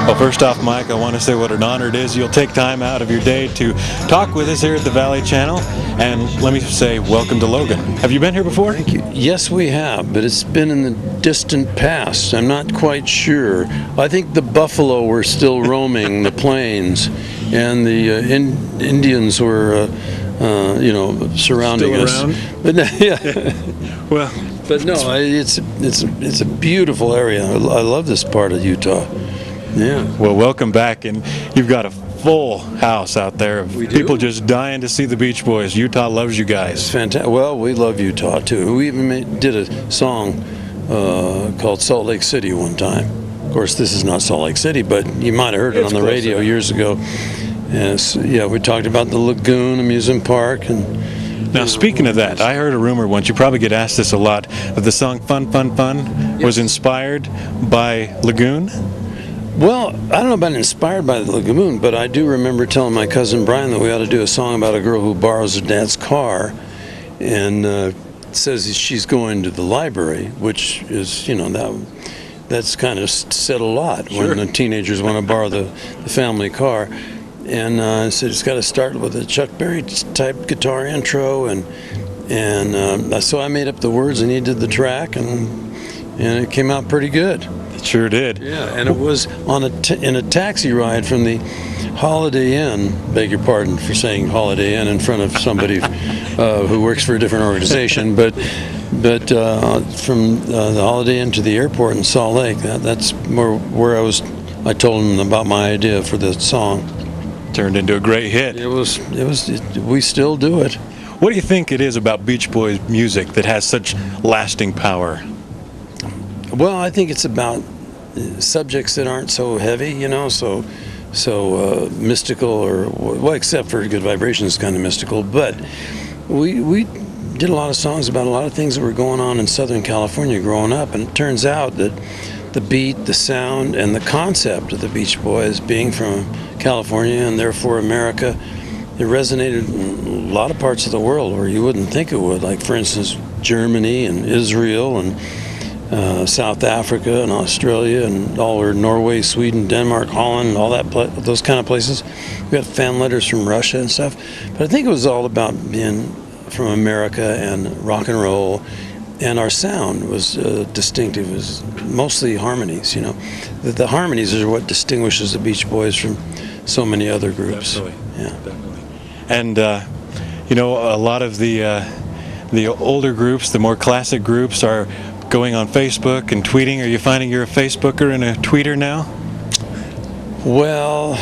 Well, first off, Mike, I want to say what an honor it is. You'll take time out of your day to talk with us here at the Valley Channel. And let me say, welcome to Logan. Have you been here before? Thank you. Yes, we have, but it's been in the distant past. I'm not quite sure. I think the buffalo were still roaming the plains, and the Indians were, surrounding Still us. around? But yeah. Well, But no, it's a beautiful area. I love this part of Utah. Yeah. well, welcome back. And you've got a full house out there of We do? people just dying to see the Beach Boys. Utah loves you It's guys. fantastic. Well, we love Utah too. We even did a song called Salt Lake City one time. Of course, this is not Salt Lake City, but you might have heard it It's on the close radio enough. years ago. And we talked about the lagoon amusement park and. Now, speaking of that, I heard a rumor once, you probably get asked this a lot, that the song Fun, Fun, Fun was inspired by Lagoon. Well, I don't know about inspired by the lagoon, but I do remember telling my cousin Brian that we ought to do a song about a girl who borrows her dad's car and says she's going to the library, which is, that's kind of said a lot when the teenagers want to borrow the family car. And I said it's got to start with a Chuck Berry type guitar intro, and so I made up the words and he did the track, and it came out pretty good. It sure did. Yeah, and it was on in a taxi ride from the Holiday Inn. Beg your pardon for saying Holiday Inn in front of somebody who works for a different organization, but from the Holiday Inn to the airport in Salt Lake, that's where I was. I told him about my idea for the song. Turned into a great hit. We still do it. What do you think it is about Beach Boys music that has such lasting power? Well, I think it's about subjects that aren't so heavy, so mystical, or well, except for Good Vibrations, kind of mystical. But we did a lot of songs about a lot of things that were going on in Southern California growing up, and it turns out that the beat, the sound, and the concept of the Beach Boys being from California and therefore America, it resonated in a lot of parts of the world where you wouldn't think it would, like for instance Germany and Israel and South Africa and Australia and all over Norway, Sweden, Denmark, Holland, all those kind of places. We got fan letters from Russia and stuff. But I think it was all about being from America and rock and roll, and our sound was distinctive. It was mostly harmonies, The harmonies are what distinguishes the Beach Boys from so many other groups. Definitely. Yeah. Definitely. And a lot of the older groups, the more classic groups, are going on Facebook and tweeting. Are you finding you're a Facebooker and a tweeter now? Well,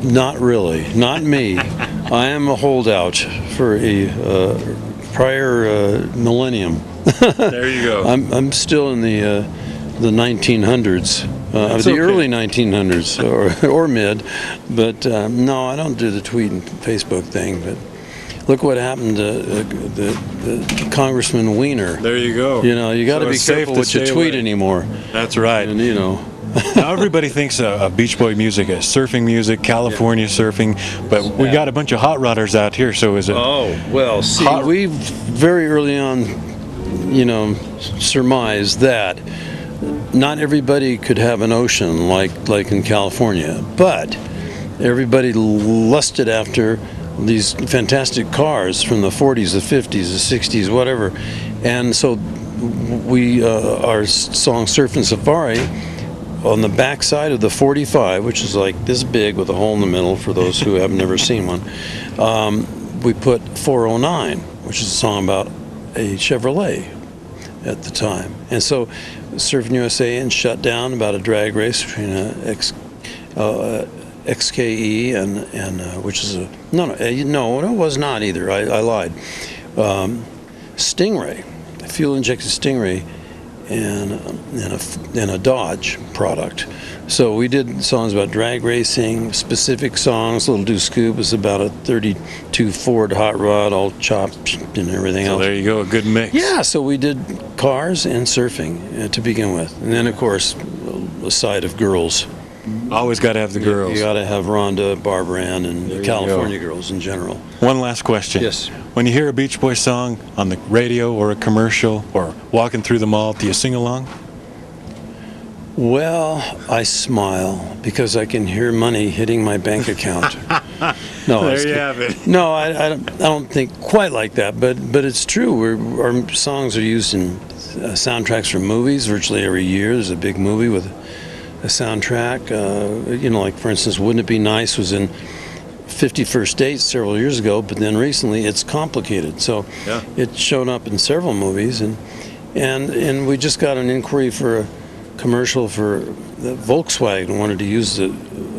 not really. Not me. I am a holdout for a prior millennium. There you go. I'm still in the 1900s. That's The okay. early 1900s or mid, but no, I don't do the tweet and Facebook thing. But look what happened to the Congressman Weiner. There you go. You got to So be it's safe careful to what you stay tweet away. anymore. That's right. And Now everybody thinks of Beach Boy music as surfing music, California surfing, but we got a bunch of hot rodders out here. So is it? Oh, well, see, Hot- we very early on, surmised that not everybody could have an ocean like in California, but everybody lusted after these fantastic cars from the 40s, the 50s, the 60s, whatever. And so our song Surfin' Safari, on the back side of the 45, which is like this big with a hole in the middle for those who have never seen one, we put 409, which is a song about a Chevrolet at the time. And so Surfing USA shut down about a drag race between XKE and which is no, it was not either. I lied. Stingray, a fuel-injected Stingray, and a Dodge product. So we did songs about drag racing, specific songs. Little Do Scoop is about a 32 Ford hot rod, all chopped and everything So else. there you go, a good mix. Yeah, so we did cars and surfing to begin with. And then, of course, a side of girls. Always got to have the girls. You got to have Rhonda, Barbara Ann, and There you California girls in general. One last question. Yes. When you hear a Beach Boys song on the radio or a commercial or walking through the mall, do you sing along? Well, I smile because I can hear money hitting my bank account. No, I was There you kidding. have it. No, I don't think quite like that, but it's true. Our songs are used in soundtracks for movies virtually every year. There's a big movie with a soundtrack. Like for instance, "Wouldn't It Be Nice" was in 51st Dates several years ago, but then recently It's Complicated. So Yeah. it's shown up in several movies, and we just got an inquiry for a commercial for Volkswagen wanted to use it.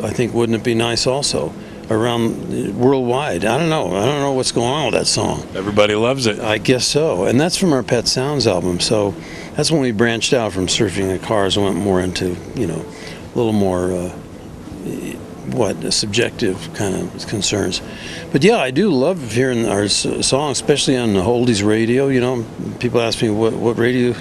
I think "Wouldn't It Be Nice" also around worldwide. I don't know what's going on with that song. Everybody loves it. I guess so, and that's from our Pet Sounds album. So that's when we branched out from surfing the cars and went more into a little more subjective kind of concerns. But yeah, I do love hearing our songs, especially on the oldies radio. People ask me what radio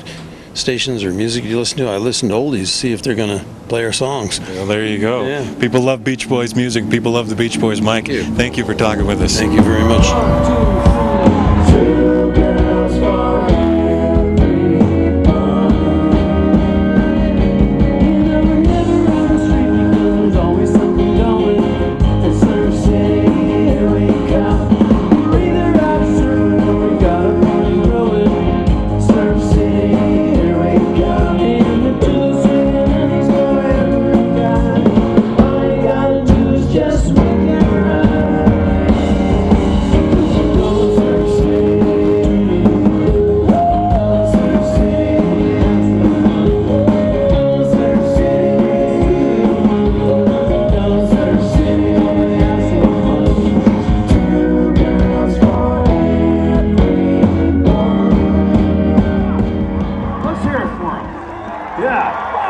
stations or music you listen to. I listen to oldies, see if they're going to play our songs. Well, there you go. Yeah. People love Beach Boys music. People love the Beach Boys. Mike, thank you for talking with us. Thank you very much. Let's hear it for him. Yeah.